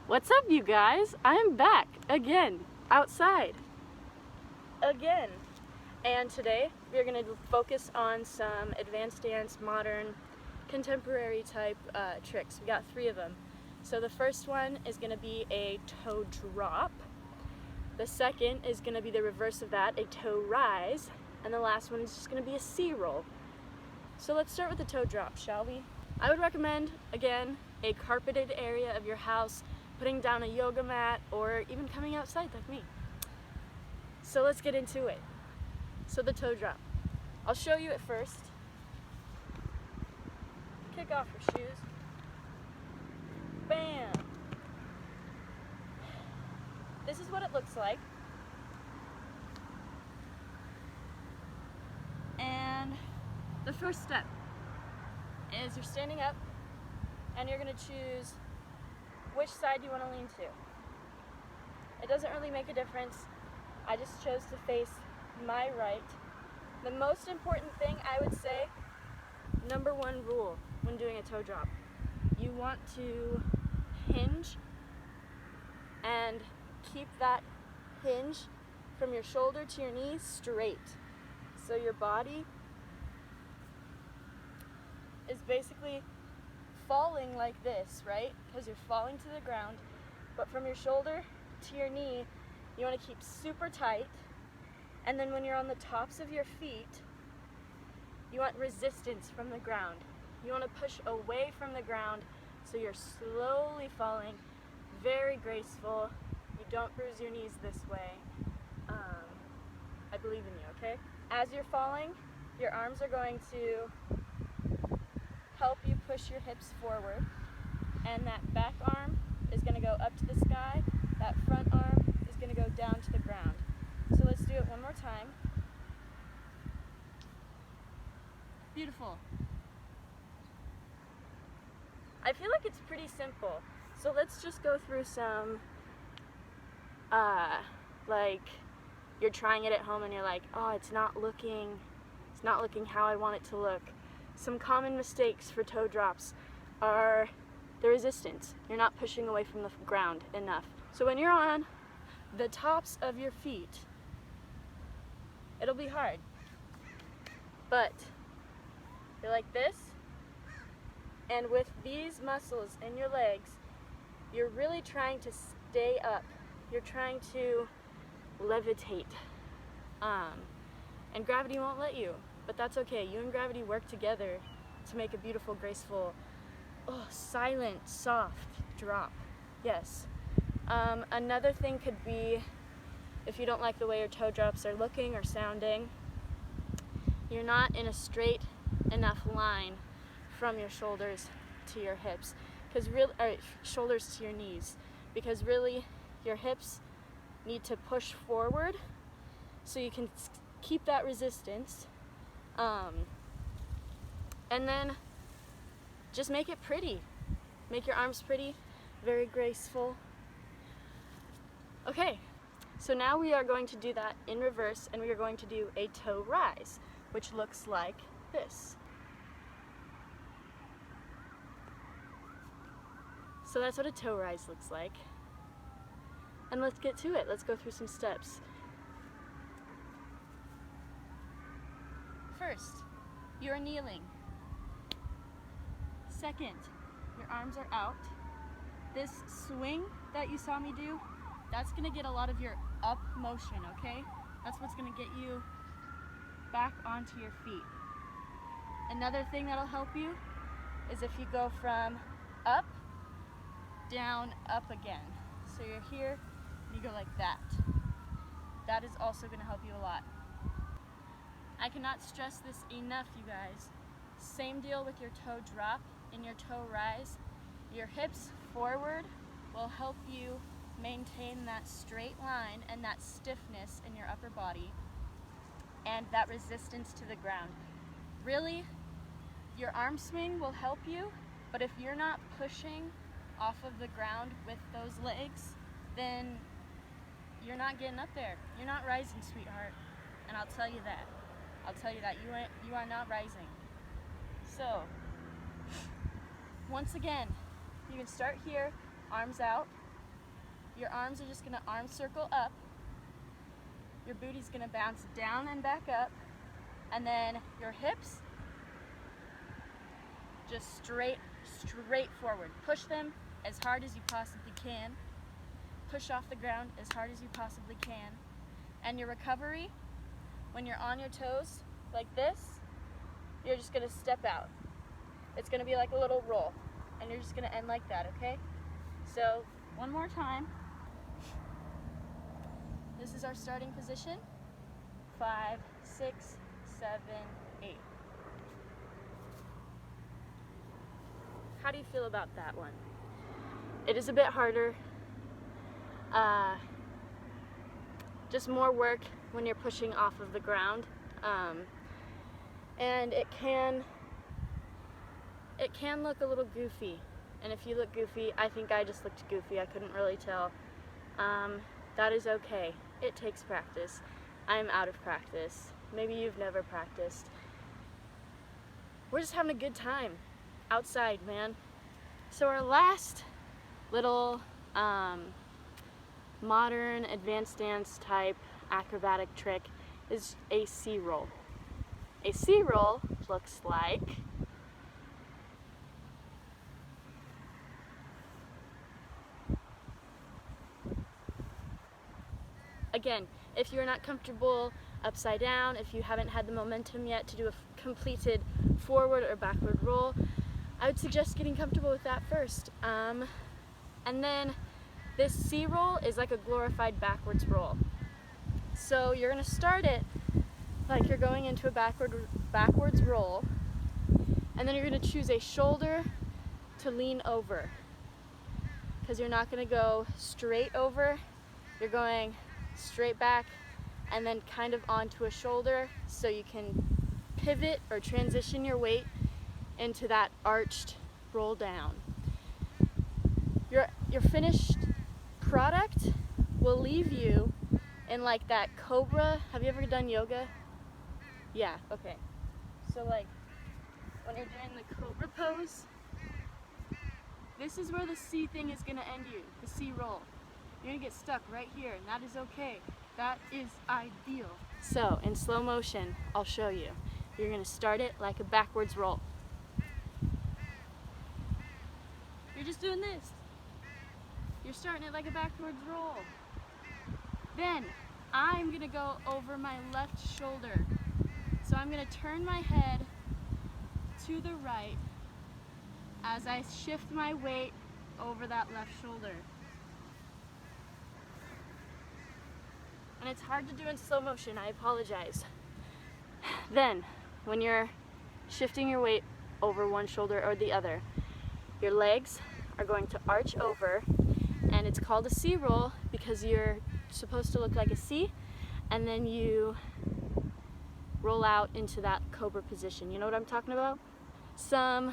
What's up, you guys? I'm back again, outside, again. And today we're going to focus on some advanced dance, modern, contemporary type tricks. We got 3 of them. So the first one is going to be a toe drop. The second is going to be the reverse of that, a toe rise. And the last one is just going to be a C roll. So let's start with the toe drop, shall we? I would recommend, again, a carpeted area of your house, putting down a yoga mat, or even coming outside like me. So let's get into it. So the toe drop. I'll show you it first. Kick off your shoes. Bam! This is what it looks like. And the first step is you're standing up and you're going to choose which side you want to lean to. It doesn't really make a difference. I just chose to face my right. The most important thing, I would say, number 1 rule when doing a toe drop, you want to hinge and keep that hinge from your shoulder to your knee straight. So your body is basically falling like this, right? Because you're falling to the ground, but from your shoulder to your knee, you want to keep super tight. And then when you're on the tops of your feet, you want resistance from the ground. You want to push away from the ground so you're slowly falling, very graceful. You don't bruise your knees this way. I believe in you, okay? As you're falling, your arms are going to help you push your hips forward, and that back arm is going to go up to the sky, that front arm is going to go down to the ground. So let's do it one more time. Beautiful. I feel like it's pretty simple, so let's just go through some, like you're trying it at home and you're like, oh, it's not looking how I want it to look. Some common mistakes for toe drops are the resistance. You're not pushing away from the ground enough. So when you're on the tops of your feet, it'll be hard. But you're like this, and with these muscles in your legs, you're really trying to stay up. You're trying to levitate. And gravity won't let you. But that's okay. You and gravity work together to make a beautiful, graceful, silent, soft drop. Yes. Another thing could be, if you don't like the way your toe drops are looking or sounding, you're not in a straight enough line from your shoulders to your hips, shoulders to your knees, because really your hips need to push forward so you can keep that resistance. And then just make it pretty. Make your arms pretty, very graceful. Okay, so now we are going to do that in reverse, and we are going to do a toe rise, which looks like this. So that's what a toe rise looks like. And let's get to it. Let's go through some steps. First, you're kneeling. Second, your arms are out. This swing that you saw me do, that's gonna get a lot of your up motion, okay? That's what's gonna get you back onto your feet. Another thing that'll help you is if you go from up, down, up again. So you're here, and you go like that. That is also gonna help you a lot. I cannot stress this enough, you guys. Same deal with your toe drop and your toe rise. Your hips forward will help you maintain that straight line and that stiffness in your upper body and that resistance to the ground. Really, your arm swing will help you, but if you're not pushing off of the ground with those legs, then you're not getting up there. You're not rising, sweetheart, and I'll tell you that. You are not rising. So, once again, you can start here, arms out, Your arms are just gonna arm circle up. Your booty's gonna bounce down and back up. And then your hips, just straight forward. Push them as hard as you possibly can. Push off the ground as hard as you possibly can. And your recovery, when you're on your toes, like this, you're just gonna step out. It's gonna be like a little roll, and you're just gonna end like that, okay? So, one more time. This is our starting position. 5, 6, 7, 8. How do you feel about that one? It is a bit harder. Just more work when you're pushing off of the ground. And it can look a little goofy. And if you look goofy, I think I just looked goofy. I couldn't really tell. That is okay. It takes practice. I'm out of practice. Maybe you've never practiced. We're just having a good time outside, man. So our last little modern advanced dance type acrobatic trick is a C roll. A C roll looks like again, if you're not comfortable upside down, if you haven't had the momentum yet to do a completed forward or backward roll, I would suggest getting comfortable with that first. And then this C roll is like a glorified backwards roll. So you're gonna start it like you're going into a backwards roll, and then you're gonna choose a shoulder to lean over, because you're not gonna go straight over, you're going straight back and then kind of onto a shoulder, so you can pivot or transition your weight into that arched roll down. Your finished product will leave you in like that cobra. Have you ever done yoga? Yeah, okay. So like when you're doing the cobra pose, this is where the C thing is gonna end you, the C roll. You're gonna get stuck right here, and that is okay. That is ideal. So in slow motion, I'll show you. You're gonna start it like a backwards roll. You're just doing this. You're starting it like a backwards roll. Then I'm gonna go over my left shoulder. So I'm gonna turn my head to the right as I shift my weight over that left shoulder. And it's hard to do in slow motion, I apologize. Then, when you're shifting your weight over one shoulder or the other, your legs are going to arch over, and it's called a C roll because you're supposed to look like a C, and then you roll out into that cobra position. You know what I'm talking about? Some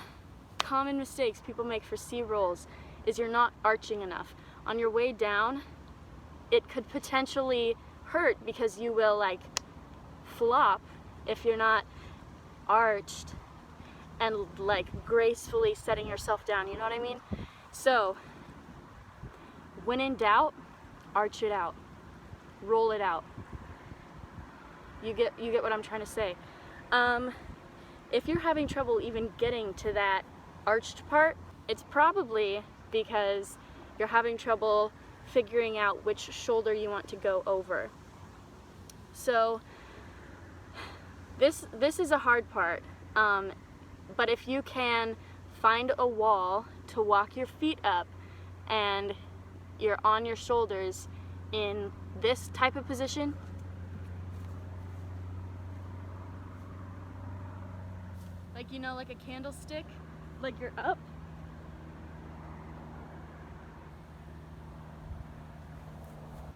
common mistakes people make for C rolls is you're not arching enough. On your way down, it could potentially hurt because you will like flop if you're not arched and like gracefully setting yourself down, you know what I mean? So when in doubt, arch it out, roll it out. You get what I'm trying to say. If you're having trouble even getting to that arched part, it's probably because you're having trouble figuring out which shoulder you want to go over. So this is a hard part, but if you can find a wall to walk your feet up and you're on your shoulders in this type of position, like, you know, like a candlestick, like you're up.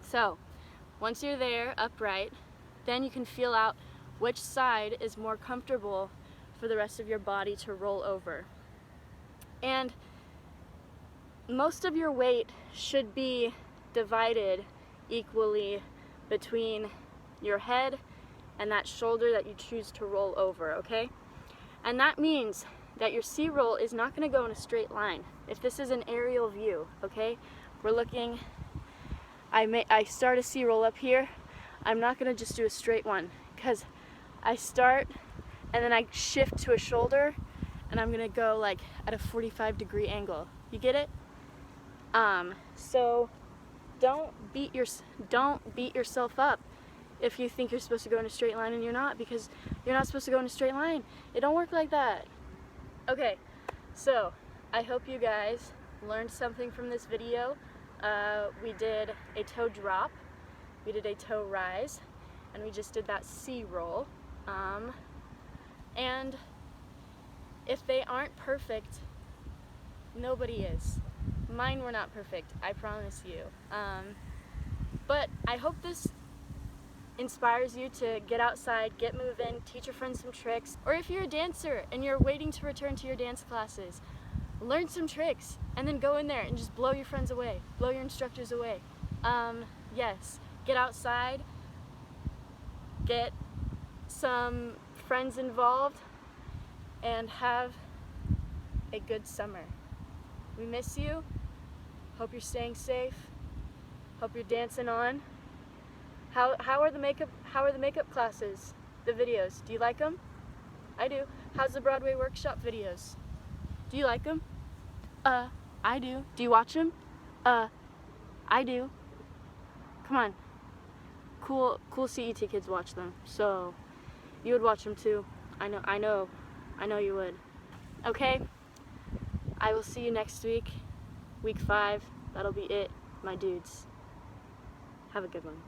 So once you're there upright, then you can feel out which side is more comfortable for the rest of your body to roll over. And most of your weight should be divided equally between your head and that shoulder that you choose to roll over, okay? And that means that your C roll is not going to go in a straight line. If this is an aerial view, okay? We're looking I start a C roll up here. I'm not gonna just do a straight one, because I start and then I shift to a shoulder and I'm gonna go like at a 45-degree angle. You get it? So don't beat yourself up if you think you're supposed to go in a straight line and you're not, because you're not supposed to go in a straight line. It don't work like that. Okay, so I hope you guys learned something from this video. We did a toe drop, we did a toe rise, and we just did that C roll. And if they aren't perfect, nobody is. Mine were not perfect, I promise you. But I hope this inspires you to get outside, get moving, teach your friends some tricks. Or if you're a dancer and you're waiting to return to your dance classes, learn some tricks and then go in there and just blow your friends away, blow your instructors away. Yes, get outside, get some friends involved, and have a good summer. We miss you. Hope you're staying safe. Hope you're dancing on. How are the makeup classes? The videos, do you like them? I do. How's the Broadway workshop videos? Do you like them? I do. Do you watch them? I do. Come on. Cool CET kids watch them, so you would watch them too. I know you would. Okay? I will see you next week, week 5. That'll be it, my dudes. Have a good one.